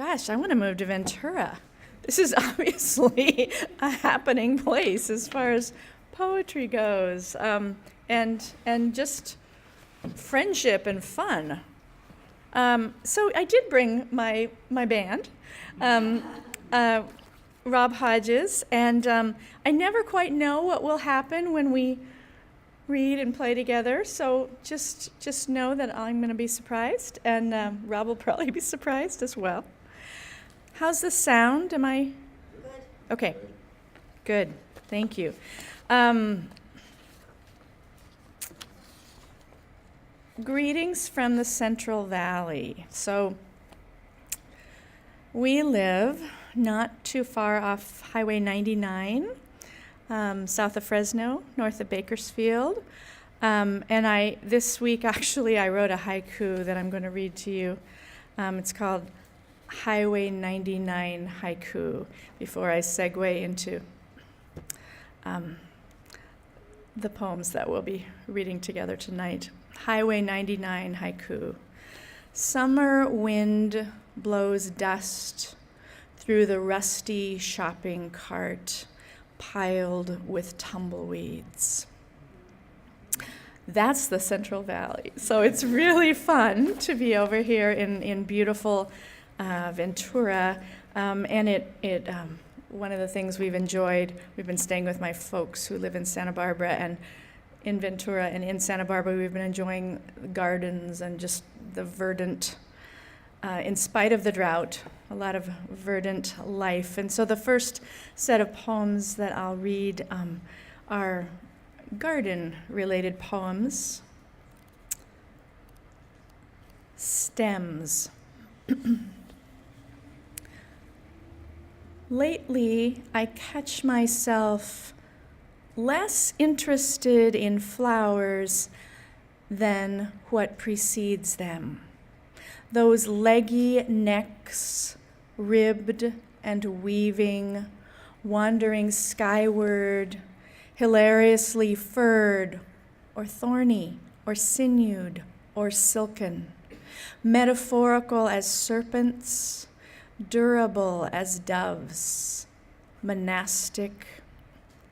gosh, I want to move to Ventura. This is obviously a happening place as far as poetry goes, and just friendship and fun. So I did bring my band, Rob Hodges, and I never quite know what will happen when we read and play together, so just know that I'm going to be surprised, and Rob will probably be surprised as well. How's the sound? Am I? Good. Okay, good. Thank you. Greetings from the Central Valley. So we live not too far off Highway 99, south of Fresno, north of Bakersfield. And this week, actually, I wrote a haiku that I'm going to read to you. It's called Highway 99 Haiku, before I segue into the poems that we'll be reading together tonight. Highway 99 Haiku. Summer wind blows dust through the rusty shopping cart piled with tumbleweeds. That's the Central Valley. So it's really fun to be over here in beautiful Ventura, and it one of the things we've enjoyed, we've been staying with my folks who live in Santa Barbara, and in Ventura and in Santa Barbara we've been enjoying gardens and just the verdant, in spite of the drought, a lot of verdant life. And so the first set of poems that I'll read are garden-related poems. Stems. Lately, I catch myself less interested in flowers than what precedes them. Those leggy necks, ribbed and weaving, wandering skyward, hilariously furred, or thorny, or sinewed, or silken, metaphorical as serpents, durable as doves, monastic,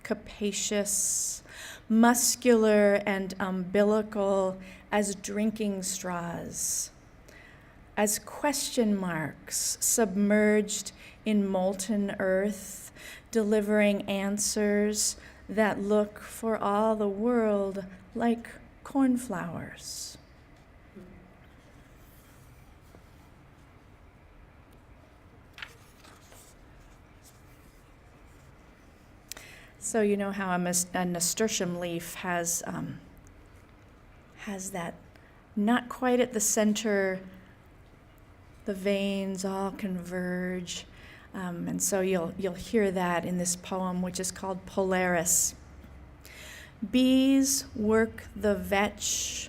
capacious, muscular and umbilical as drinking straws, as question marks submerged in molten earth, delivering answers that look for all the world like cornflowers. So you know how a nasturtium leaf has that, not quite at the center, the veins all converge, and so you'll hear that in this poem, which is called Polaris. Bees work the vetch,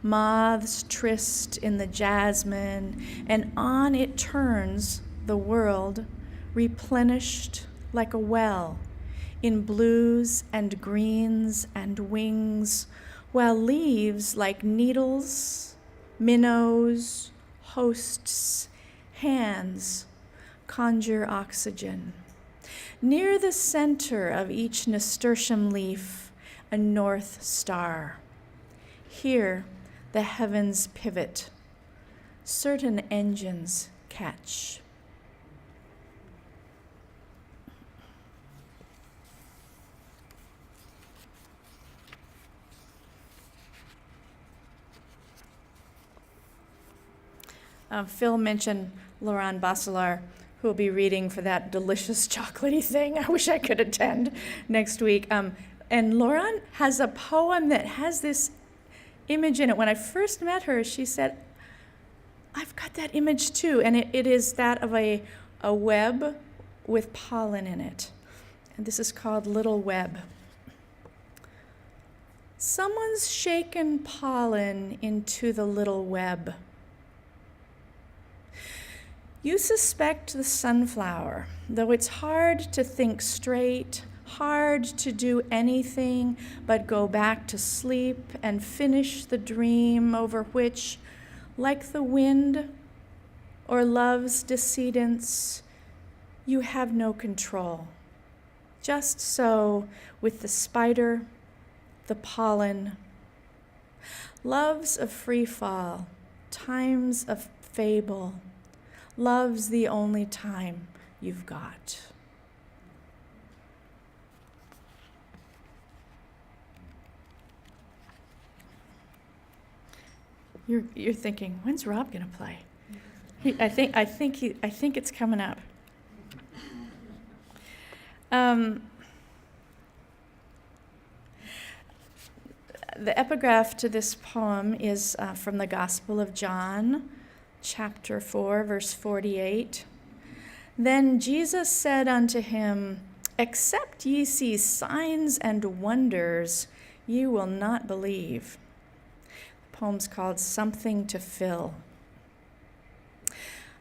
moths tryst in the jasmine, and on it turns the world, replenished like a well, in blues and greens and wings, while leaves like needles, minnows, hosts, hands conjure oxygen. Near the center of each nasturtium leaf, a north star. Here, the heavens pivot. Certain engines catch. Phil mentioned Laurent Bachelard, who will be reading for that delicious chocolatey thing. I wish I could attend next week. And Laurent has a poem that has this image in it. When I first met her, she said, I've got that image too. And it is that of a web with pollen in it. And this is called Little Web. Someone's shaken pollen into the little web. You suspect the sunflower, though it's hard to think straight, hard to do anything but go back to sleep and finish the dream over which, like the wind, or love's decedents, you have no control. Just so with the spider, the pollen. Love's a free fall, time's a fable. Love's the only time you've got. You're thinking, when's Rob gonna play? I think it's coming up. The epigraph to this poem is from the Gospel of John, chapter 4, verse 48. Then Jesus said unto him, except ye see signs and wonders, ye will not believe. The poem's called Something to Fill.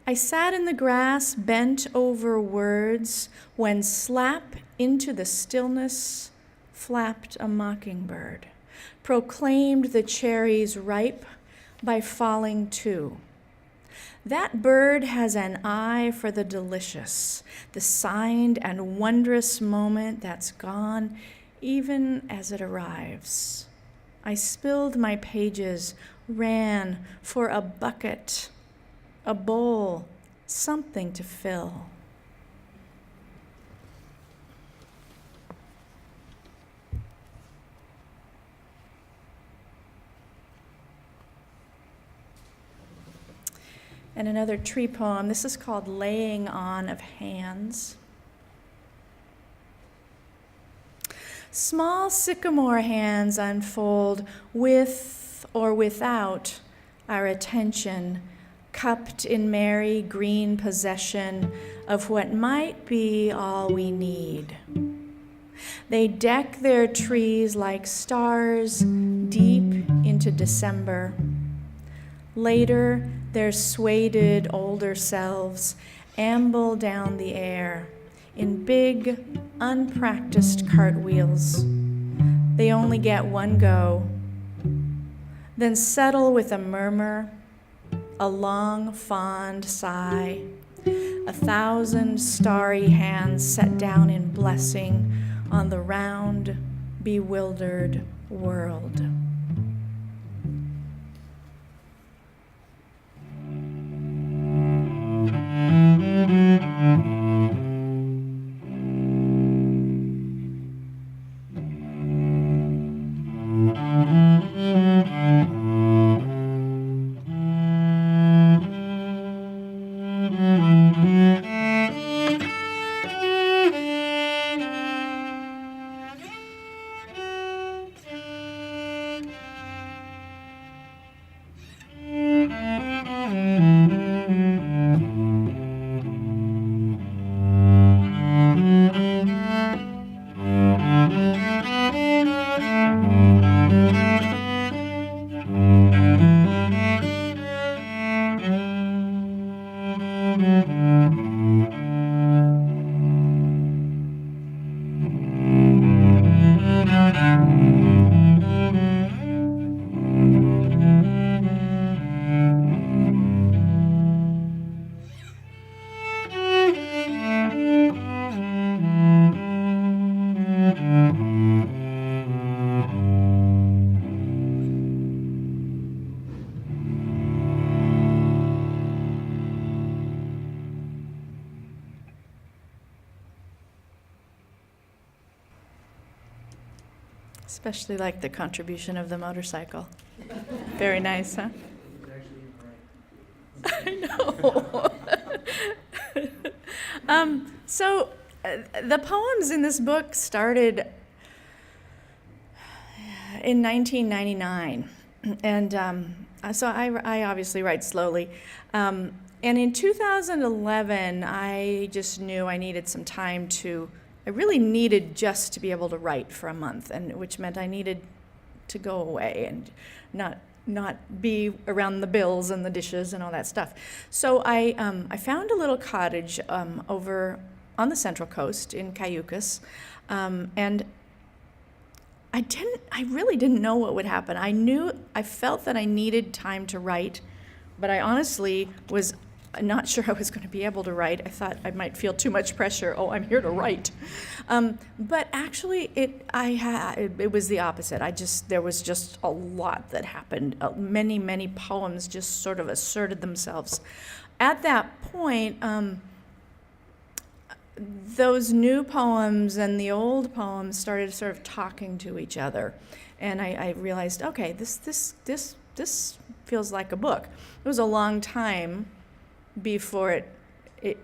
I sat in the grass, bent over words, when slap into the stillness flapped a mockingbird, proclaimed the cherries ripe by falling too. That bird has an eye for the delicious, the signed and wondrous moment that's gone even as it arrives. I spilled my pages, ran for a bucket, a bowl, something to fill. And another tree poem. This is called Laying On of Hands. Small sycamore hands unfold with or without our attention, cupped in merry green possession of what might be all we need. They deck their trees like stars deep into December. Later, their suede older selves amble down the air in big, unpracticed cartwheels. They only get one go, then settle with a murmur, a long, fond sigh, 1,000 starry hands set down in blessing on the round, bewildered world. Especially like the contribution of the motorcycle. Very nice, huh? I know. The poems in this book started in 1999, and so I obviously write slowly. And in 2011, I just knew I needed some time I really needed just to be able to write for a month, and which meant I needed to go away and not be around the bills and the dishes and all that stuff. So I found a little cottage over on the Central Coast in Cayucas, and I really didn't know what would happen. I felt that I needed time to write, but I honestly was not sure I was going to be able to write. I thought I might feel too much pressure. Oh, I'm here to write. But actually, it was the opposite. There was just a lot that happened. Many, many poems just sort of asserted themselves. At that point, those new poems and the old poems started sort of talking to each other. And I realized, okay, this feels like a book. It was a long time before it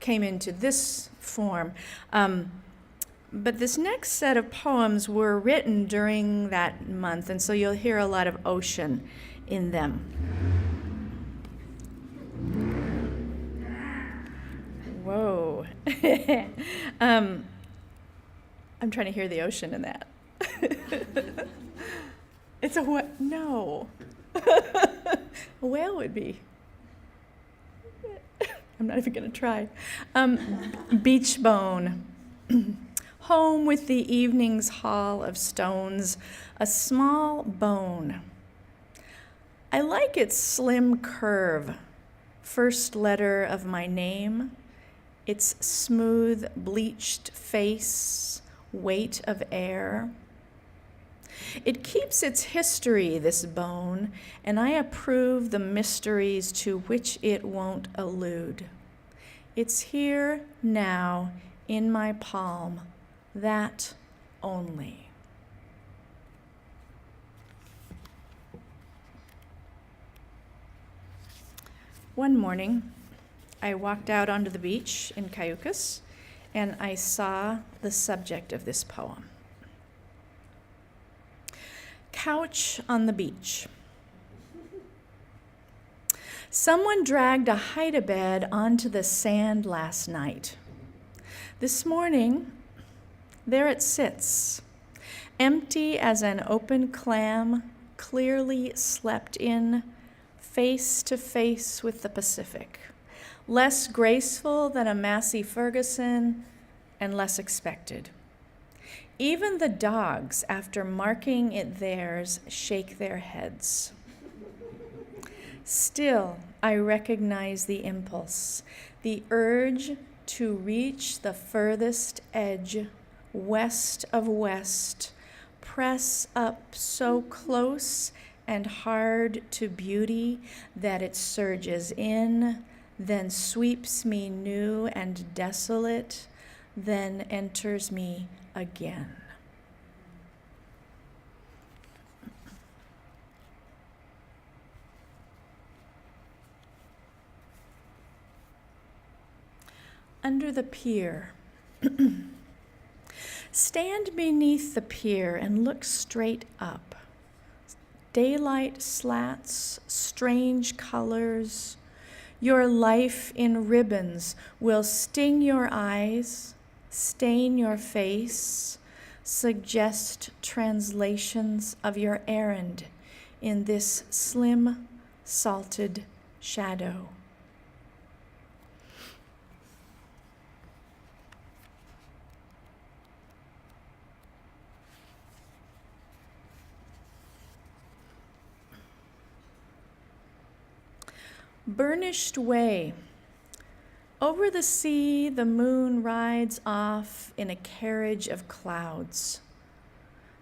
came into this form. But this next set of poems were written during that month, and so you'll hear a lot of ocean in them. Whoa. I'm trying to hear the ocean in that. It's a what? No. A whale would be. I'm not even going to try. Beach bone. Home with the evening's hall of stones, a small bone. I like its slim curve, first letter of my name, its smooth, bleached face, weight of air. It keeps its history, this bone, and I approve the mysteries to which it won't allude. It's here now in my palm, that only. One morning, I walked out onto the beach in Cayucas, and I saw the subject of this poem. Couch on the beach. Someone dragged a hide-a-bed onto the sand last night. This morning, there it sits, empty as an open clam, clearly slept in, face to face with the Pacific, less graceful than a Massey Ferguson and less expected. Even the dogs, after marking it theirs, shake their heads. Still, I recognize the impulse, the urge to reach the furthest edge, west of west, press up so close and hard to beauty that it surges in, then sweeps me new and desolate, then enters me again. Under the pier. Stand beneath the pier and look straight up. Daylight slats, strange colors. Your life in ribbons will sting your eyes, stain your face, suggest translations of your errand in this slim, salted shadow. Burnished way. Over the sea, the moon rides off in a carriage of clouds.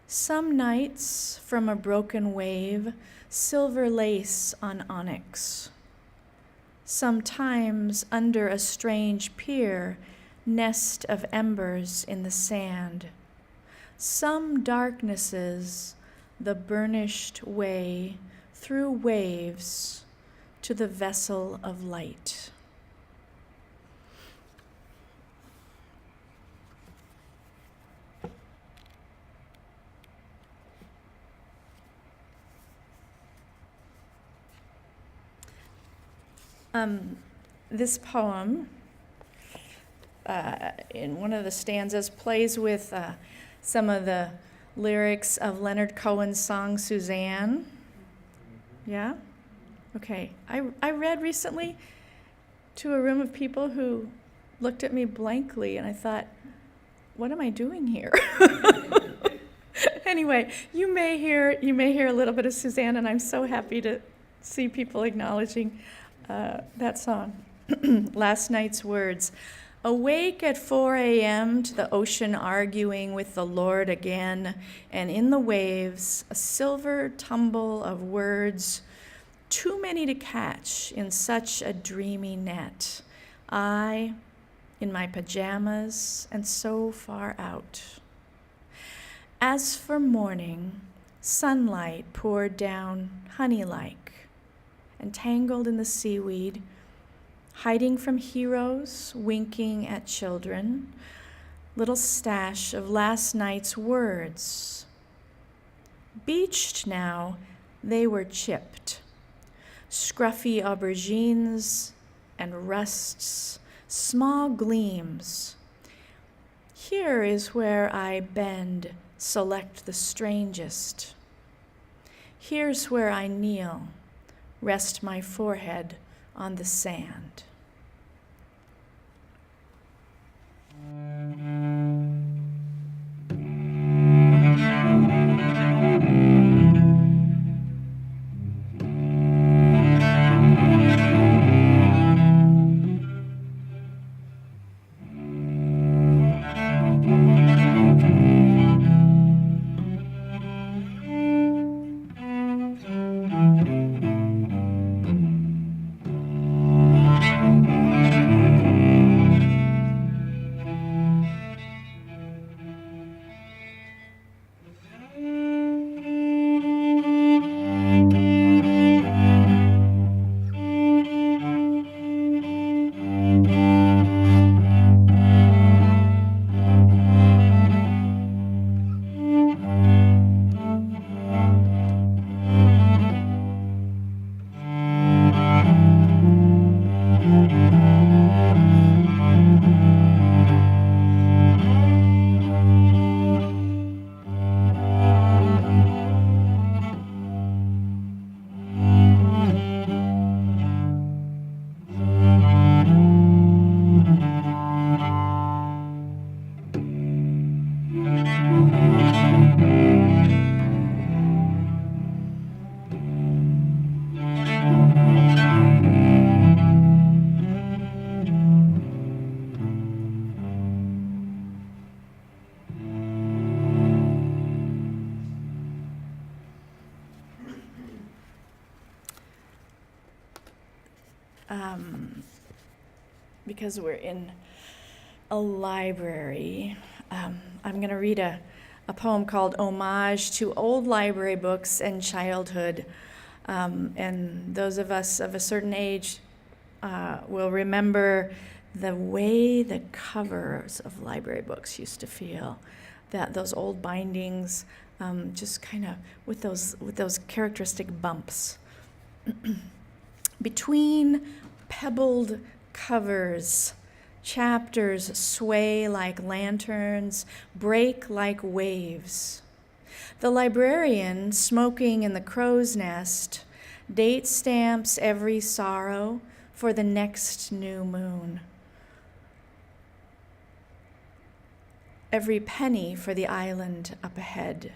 Some nights, from a broken wave, silver lace on onyx. Sometimes, under a strange pier, nest of embers in the sand. Some darknesses, the burnished way, through waves, to the vessel of light. This poem, in one of the stanzas, plays with some of the lyrics of Leonard Cohen's song, Suzanne. Yeah? Okay. I read recently to a room of people who looked at me blankly, and I thought, what am I doing here? Anyway, you may hear a little bit of Suzanne, and I'm so happy to see people acknowledging that song. Last night's words. Awake at 4 a.m. to the ocean arguing with the Lord again, and in the waves, a silver tumble of words, too many to catch in such a dreamy net. I, in my pajamas, and so far out. As for morning, sunlight poured down honey-like, and tangled in the seaweed, hiding from heroes, winking at children, little stash of last night's words. Beached now, they were chipped. Scruffy aubergines and rusts, small gleams. Here is where I bend, select the strangest. Here's where I kneel, rest my forehead on the sand. Because we're in a library, I'm going to read a poem called Homage to Old Library Books and Childhood. And those of us of a certain age will remember the way the covers of library books used to feel, that those old bindings, just kind of with those characteristic bumps. Between pebbled covers, chapters sway like lanterns, break like waves. The librarian, smoking in the crow's nest, date stamps every sorrow for the next new moon. Every penny for the island up ahead.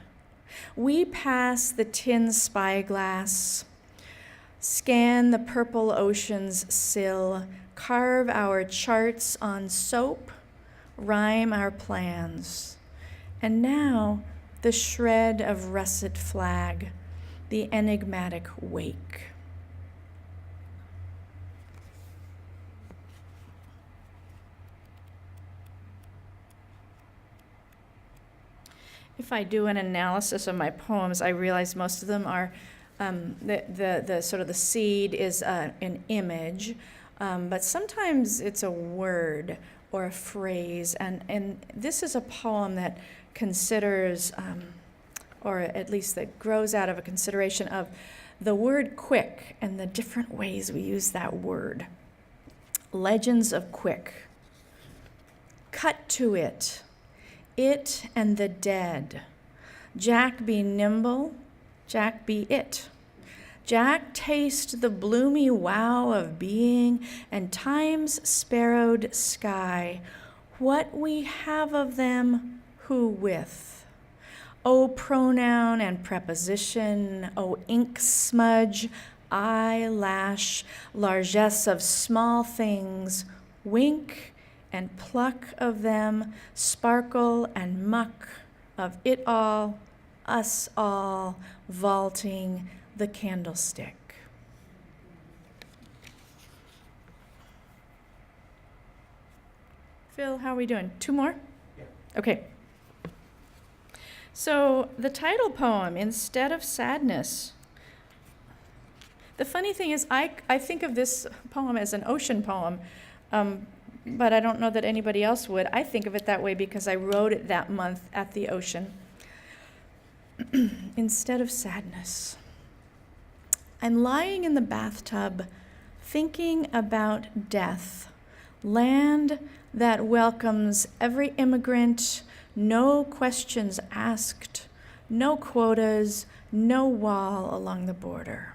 We pass the tin spyglass, scan the purple ocean's sill, carve our charts on soap, rhyme our plans. And now the shred of russet flag, the enigmatic wake. If I do an analysis of my poems, I realize most of them are the sort of the seed is an image, but sometimes it's a word or a phrase, and this is a poem that considers, or at least that grows out of a consideration of the word quick and the different ways we use that word. Legends of quick. Cut to it and the dead. Jack be nimble, Jack be it. Jack taste the bloomy wow of being and time's sparrowed sky. What we have of them, who with? O pronoun and preposition, O ink smudge, eyelash, largesse of small things, wink and pluck of them, sparkle and muck of it all, us all, vaulting the candlestick. Phil, how are we doing? 2 more? Yeah. Okay. So the title poem, Instead of Sadness. The funny thing is, I think of this poem as an ocean poem, but I don't know that anybody else would. I think of it that way because I wrote it that month at the ocean. Instead of sadness. I'm lying in the bathtub thinking about death, land that welcomes every immigrant, no questions asked, no quotas, no wall along the border.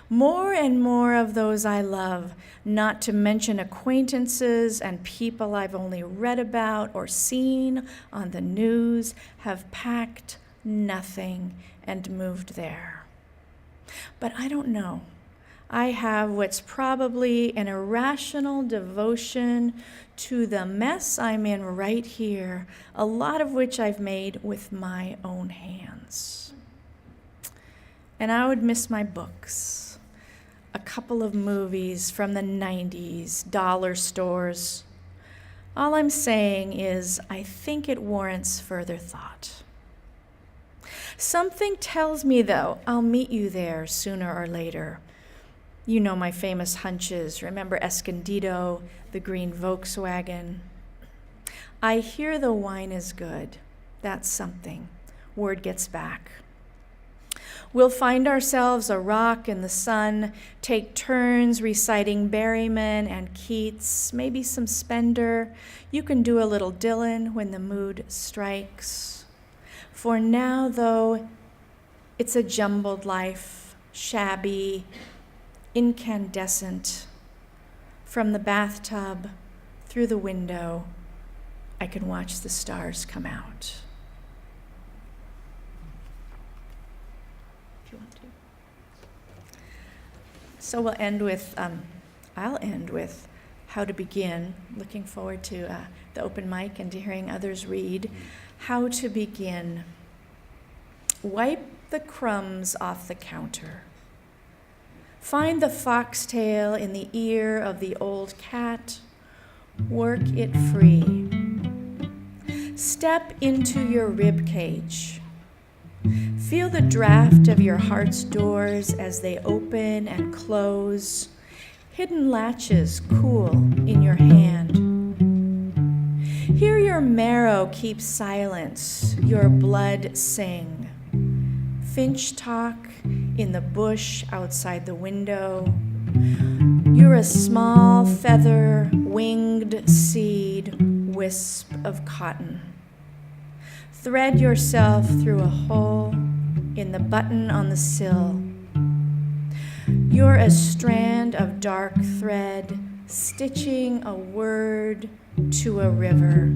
More and more of those I love, not to mention acquaintances and people I've only read about or seen on the news, have packed nothing and moved there. But I don't know. I have what's probably an irrational devotion to the mess I'm in right here, a lot of which I've made with my own hands. And I would miss my books, a couple of movies from the 90s, dollar stores. All I'm saying is I think it warrants further thought. Something tells me, though, I'll meet you there sooner or later. You know my famous hunches. Remember Escondido, the green Volkswagen? I hear the wine is good. That's something. Word gets back. We'll find ourselves a rock in the sun, take turns reciting Berryman and Keats, maybe some Spender. You can do a little Dylan when the mood strikes. For now, though, it's a jumbled life, shabby, incandescent. From the bathtub, through the window, I can watch the stars come out. If you want to. So we'll end with, I'll end with How to Begin. Looking forward to the open mic and to hearing others read. How to Begin. Wipe the crumbs off the counter. Find the foxtail in the ear of the old cat. Work it free. Step into your rib cage. Feel the draft of your heart's doors as they open and close. Hidden latches cool in your hand. Hear your marrow keep silence, your blood sing. Finch talk in the bush outside the window. You're a small feather, winged seed, wisp of cotton. Thread yourself through a hole in the button on the sill. You're a strand of dark thread, stitching a word to a river.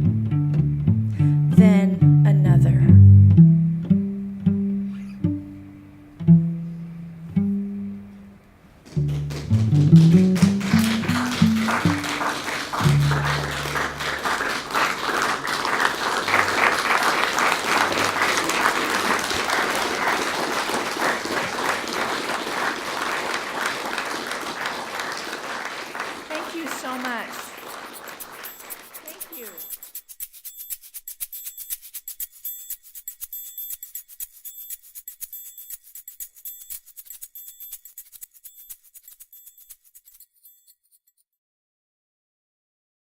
Then